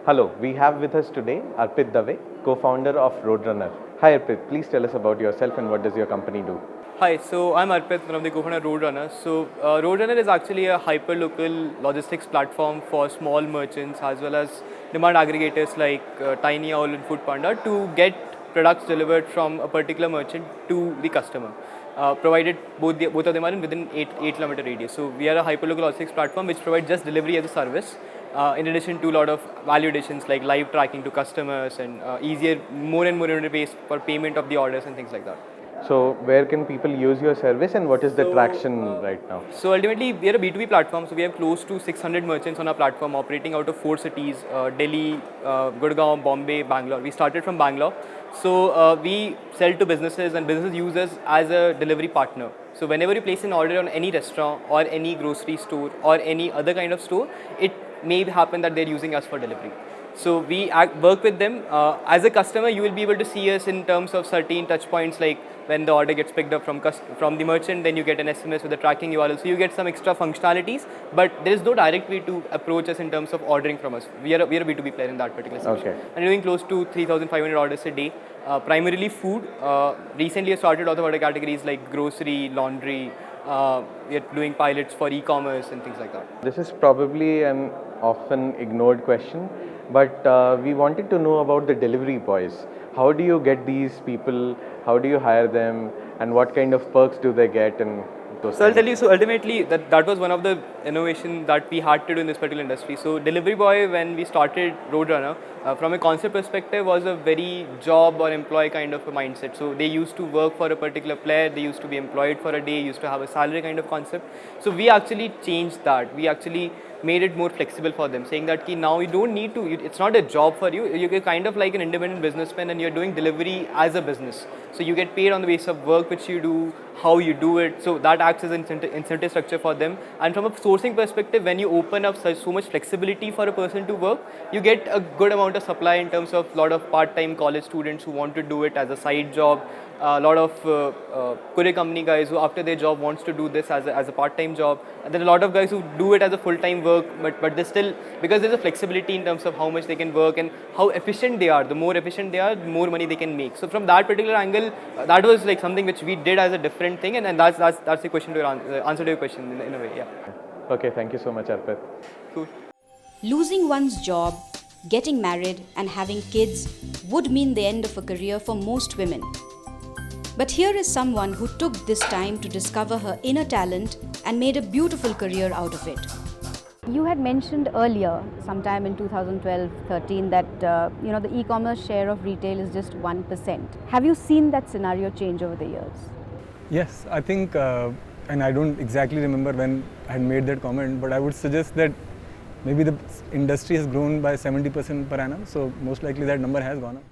Hello, we have with us today Arpit Dave, co-founder of Roadrunnr. Hi Arpit, please tell us about yourself and what does your company do? Hi, so I'm Arpit, one of the co-founder of Roadrunnr. Roadrunnr is actually a hyperlocal logistics platform for small merchants as well as demand aggregators like Tiny Owl and Food Panda to get products delivered from a particular merchant to the customer. Provided both of them are within 8 kilometer radius. So we are a hyperlocal logistics platform which provides just delivery as a service. In addition to a lot of value additions like live tracking to customers and easier, more and more interface for payment of the orders and things like that. So where can people use your service and what is the traction right now? So ultimately, we are a B2B platform. So we have close to 600 merchants on our platform operating out of 4 cities, Delhi, Gurgaon, Bombay, Bangalore. We started from Bangalore. So we sell to businesses and businesses use us as a delivery partner. So whenever you place an order on any restaurant or any grocery store or any other kind of store, it may happen that they're using us for delivery. So we work with them. As a customer, you will be able to see us in terms of certain touch points like when the order gets picked up from the merchant, then you get an SMS with the tracking URL. So you get some extra functionalities, but there is no direct way to approach us in terms of ordering from us. We are a B2B player in that particular section. Okay. And doing close to 3,500 orders a day, primarily food. Recently I started other order categories like grocery, laundry. We are doing pilots for e-commerce and things like that. This is probably an often ignored question, but we wanted to know about the delivery boys. How do you get these people? How do you hire them? And what kind of perks do they get? And those So I'll things? tell you, so ultimately that was one of the innovation that we had to do in this particular industry. So delivery boy, when we started Roadrunnr, from a concept perspective was a very job or employee kind of a mindset. So they used to work for a particular player, they used to be employed for a day, used to have a salary kind of concept. So we actually changed that. We actually made it more flexible for them, saying that now you don't need to, it's not a job for you, you're kind of like an independent businessman and you're doing delivery as a business. So you get paid on the basis of work which you do, how you do it, so that acts as an incentive structure for them. And from a sourcing perspective, when you open up so much flexibility for a person to work, you get a good amount of supply in terms of a lot of part-time college students who want to do it as a side job, a lot of courier company guys who after their job wants to do this as a part-time job, and then a lot of guys who do it as a full-time work, but they still, because there's a flexibility in terms of how much they can work and how efficient they are. The more efficient they are, the more money they can make. So from that particular angle, that was like something which we did as a different thing, and that's the question to answer to your question in a way. Yeah. Okay, thank you so much, Arpit. Cool. Losing one's job, getting married, and having kids would mean the end of a career for most women. But here is someone who took this time to discover her inner talent and made a beautiful career out of it. You had mentioned earlier, sometime in 2012-13, that the e-commerce share of retail is just 1%. Have you seen that scenario change over the years? Yes, I think, and I don't exactly remember when I had made that comment, but I would suggest that maybe the industry has grown by 70% per annum, so most likely that number has gone up.